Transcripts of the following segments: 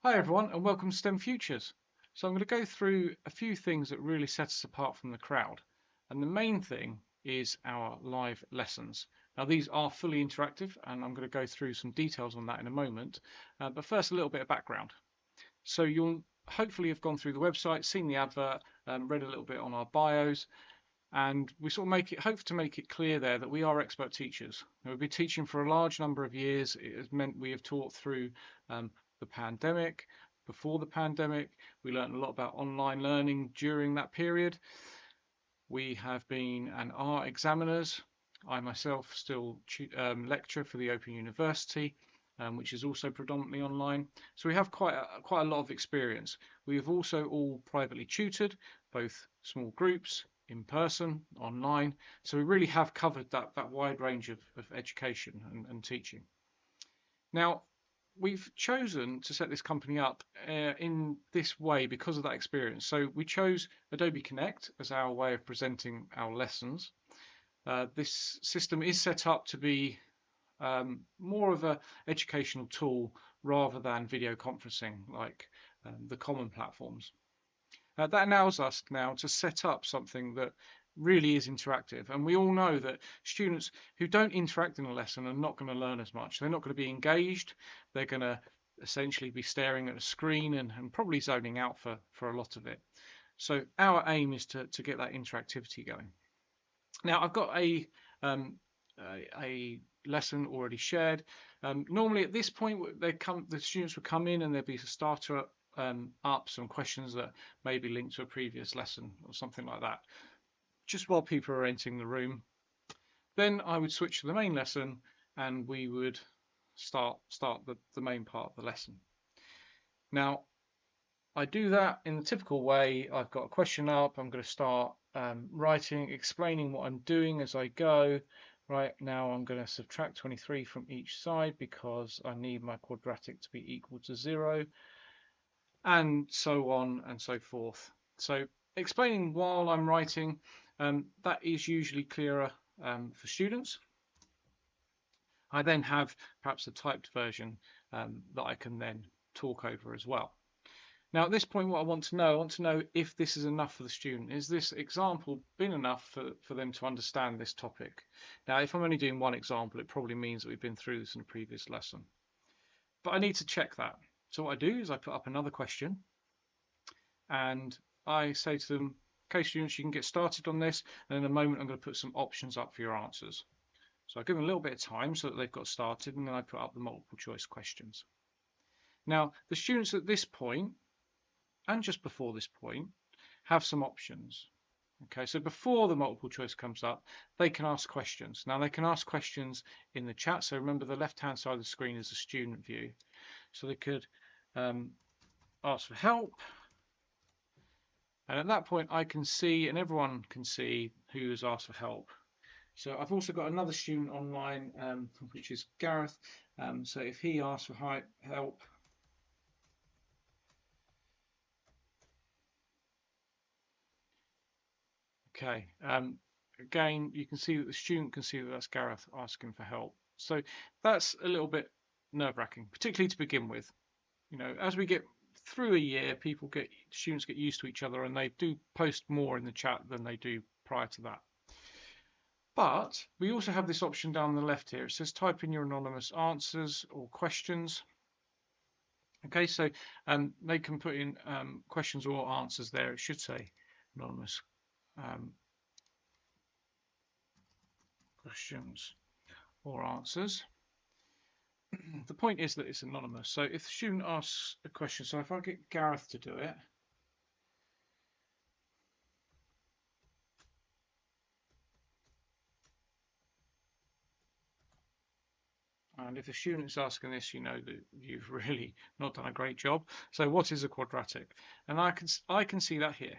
Hi everyone and welcome to STEM Futures. So I'm going to go through a few things that really set us apart from the crowd. And the main thing is our live lessons. Now these are fully interactive and I'm going to go through some details on that in a moment. But first a little bit of background. So you'll hopefully have gone through the website, seen the advert, read a little bit on our bios, and we sort of hope to make it clear there that we are expert teachers. We've been teaching for a large number of years. It has meant we have taught through the pandemic, before the pandemic. We learned a lot about online learning during that period. We have been and are examiners. I myself still lecture for the Open University, which is also predominantly online. So we have quite a lot of experience. We have also all privately tutored, both small groups, in person, online. So we really have covered that wide range of education and teaching. Now, we've chosen to set this company up in this way because of that experience. So we chose Adobe Connect as our way of presenting our lessons. This system is set up to be more of an educational tool rather than video conferencing like the common platforms. That allows us now to set up something that really is interactive. And we all know that students who don't interact in a lesson are not going to learn as much. They're not going to be engaged. They're going to essentially be staring at a screen and probably zoning out for a lot of it. So our aim is to get that interactivity going. Now I've got a lesson already shared. Normally at this point the students would come in and there'd be a starter up some questions that may be linked to a previous lesson or something like that, just while people are entering the room. Then I would switch to the main lesson and we would start the main part of the lesson. Now I do that in the typical way. I've got a question up. I'm going to start writing, explaining what I'm doing as I go. Right now I'm going to subtract 23 from each side because I need my quadratic to be equal to 0, and so on and so forth. So explaining while I'm writing, that is usually clearer for students. I then have perhaps a typed version that I can then talk over as well. Now at this point what I want to know if this is enough for the student. Is this example been enough for them to understand this topic? Now if I'm only doing one example, it probably means that we've been through this in a previous lesson. But I need to check that. So what I do is I put up another question and I say to them, okay students, you can get started on this, and in a moment I'm going to put some options up for your answers. So I give them a little bit of time so that they've got started, and then I put up the multiple choice questions. Now the students at this point and just before this point have some options. Okay, so before the multiple choice comes up, they can ask questions. Now they can ask questions in the chat. So remember the left hand side of the screen is the student view. So they could ask for help. And at that point I can see, and everyone can see, who has asked for help. So I've also got another student online, which is Gareth. So if he asks for help, okay, again, you can see that the student can see that that's Gareth asking for help. So that's a little bit nerve-wracking, particularly to begin with. You know, as we get through a year, students get used to each other, and they do post more in the chat than they do prior to that. But we also have this option down the left here. It says type in your anonymous answers or questions. Okay, so they can put in questions or answers there. It should say anonymous questions or answers. The point is that it's anonymous. So if the student asks a question, so if I get Gareth to do it, and if the student is asking this, you know that you've really not done a great job. So what is a quadratic? And I can see that here.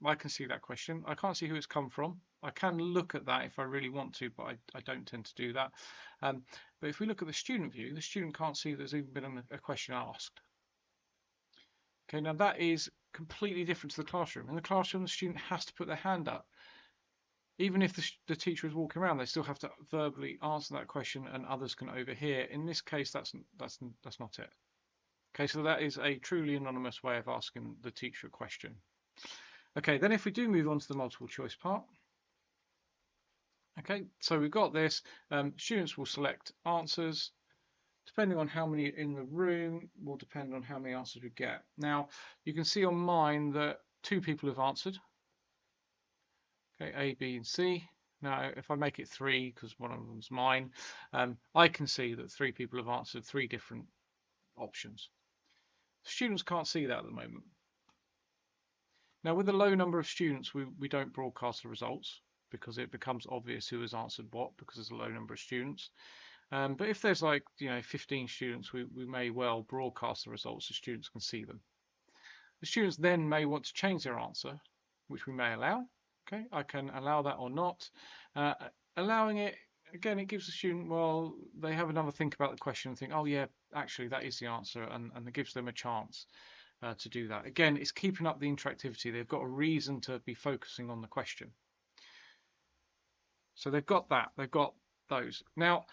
I can see that question. I can't see who it's come from. I can look at that if I really want to, but I don't tend to do that. But if we look at the student view, the student can't see there's even been a question asked. Okay, now that is completely different to the classroom. In the classroom, the student has to put their hand up. Even if the teacher is walking around, they still have to verbally answer that question, and others can overhear. In this case, that's not it. Okay, so that is a truly anonymous way of asking the teacher a question. Okay, then if we do move on to the multiple choice part. Okay, so we've got this. Students will select answers. Depending on how many in the room will depend on how many answers we get. Now, you can see on mine that 2 people have answered. Okay, A, B, and C. Now, if I make it 3, because one of them's mine, I can see that 3 people have answered 3 different options. Students can't see that at the moment. Now, with a low number of students, we don't broadcast the results because it becomes obvious who has answered what because there's a low number of students. But if there's like 15 students, we may well broadcast the results so students can see them. The students then may want to change their answer, which we may allow. Okay, I can allow that or not. Allowing it, again, it gives the student, well, they have another think about the question and think, oh yeah, actually that is the answer, and it gives them a chance to do that. Again, it's keeping up the interactivity. They've got a reason to be focusing on the question. So they've got that. They've got those. Now,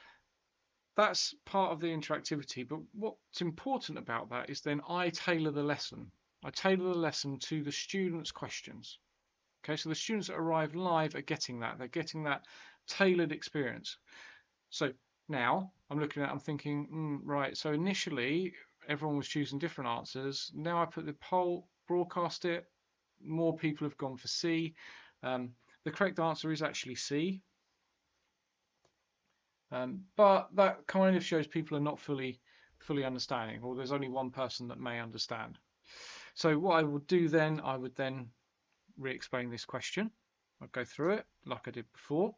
that's part of the interactivity, but what's important about that is then I tailor the lesson. I tailor the lesson to the students' questions. Okay, so the students that arrive live are getting that. They're getting that tailored experience. So now I'm looking at, I'm thinking, right, so initially everyone was choosing different answers. Now I put the poll, broadcast it, more people have gone for C. The correct answer is actually C. But that kind of shows people are not fully understanding, or there's only one person that may understand. So what I would do then, I would then re-explain this question. I'd go through it like I did before,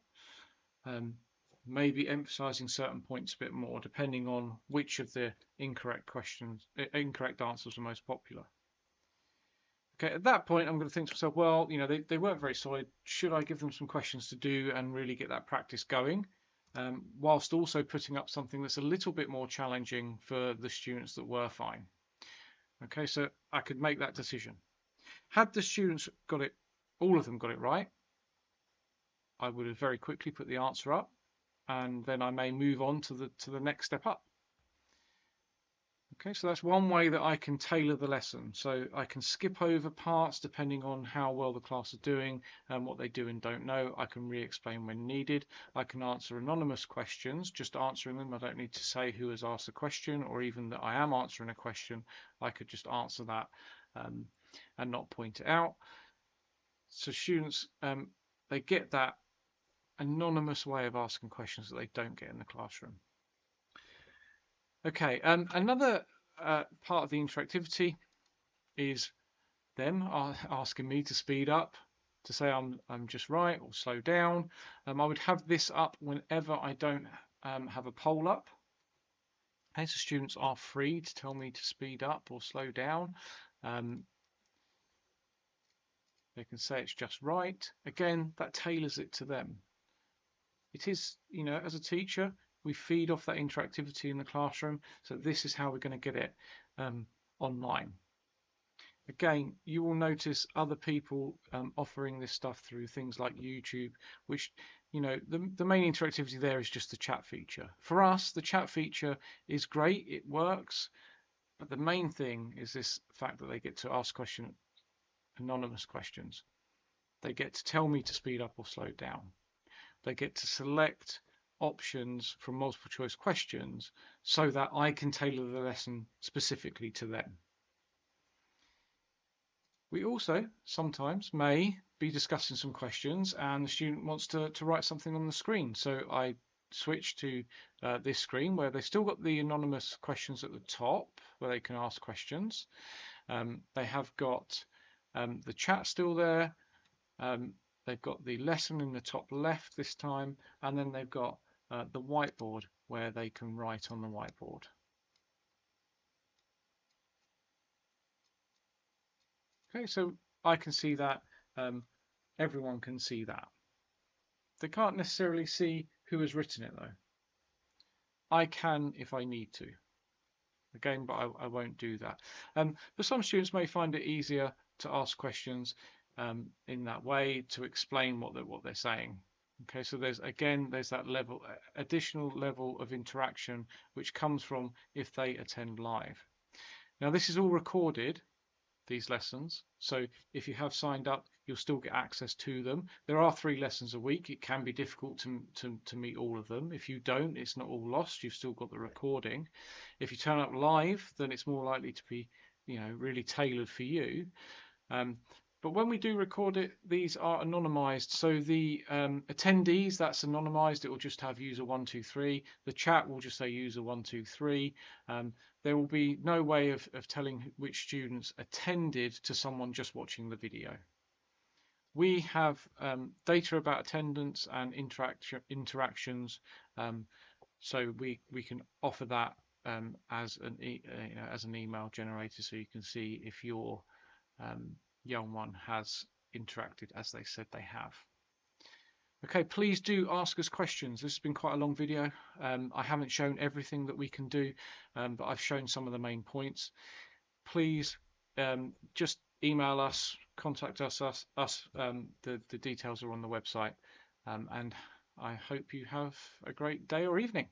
maybe emphasizing certain points a bit more, depending on which of the incorrect answers are most popular. Okay, at that point, I'm going to think to myself, well, they weren't very solid. Should I give them some questions to do and really get that practice going? Whilst also putting up something that's a little bit more challenging for the students that were fine. Okay, so I could make that decision. Had the students got it, all of them got it right, I would have very quickly put the answer up, and then I may move on to the next step up. Okay, so that's one way that I can tailor the lesson. So I can skip over parts depending on how well the class is doing and what they do and don't know. I can re-explain when needed. I can answer anonymous questions, just answering them. I don't need to say who has asked the question or even that I am answering a question. I could just answer that and not point it out. So students, they get that anonymous way of asking questions that they don't get in the classroom. Okay, another part of the interactivity is them asking me to speed up, to say I'm just right or slow down. I would have this up whenever I don't have a poll up. Okay, so students are free to tell me to speed up or slow down. They can say it's just right. Again, that tailors it to them. It is, as a teacher, we feed off that interactivity in the classroom. So this is how we're going to get it online. Again, you will notice other people offering this stuff through things like YouTube, which, the main interactivity there is just the chat feature. For us, the chat feature is great. It works. But the main thing is this fact that they get to ask anonymous questions. They get to tell me to speed up or slow down. They get to select options from multiple choice questions so that I can tailor the lesson specifically to them. We also sometimes may be discussing some questions and the student wants to write something on the screen. So I switch to this screen where they've still got the anonymous questions at the top where they can ask questions. They have got the chat still there. They've got the lesson in the top left this time, and then they've got the whiteboard where they can write on the whiteboard. Okay, so I can see that. Everyone can see that. They can't necessarily see who has written it though. I can if I need to. Again, but I won't do that. But some students may find it easier to ask questions in that way to explain what they're saying. Okay, so there's that additional level of interaction which comes from if they attend live. Now this is all recorded, these lessons, so if you have signed up, you'll still get access to them. There are 3 lessons a week. It can be difficult to meet all of them. If you don't, it's not all lost. You've still got the recording. If you turn up live, then it's more likely to be, really tailored for you. But when we do record it, these are anonymized. So the attendees, that's anonymized. It will just have user 123. The chat will just say user 123. There will be no way of telling which students attended to someone just watching the video. We have data about attendance and interactions, so we can offer that as an email generator, so you can see if your young one has interacted as they said they have. Okay, please do ask us questions. This has been quite a long video. I haven't shown everything that we can do, but I've shown some of the main points. Please just email us, contact us. The details are on the website, and I hope you have a great day or evening.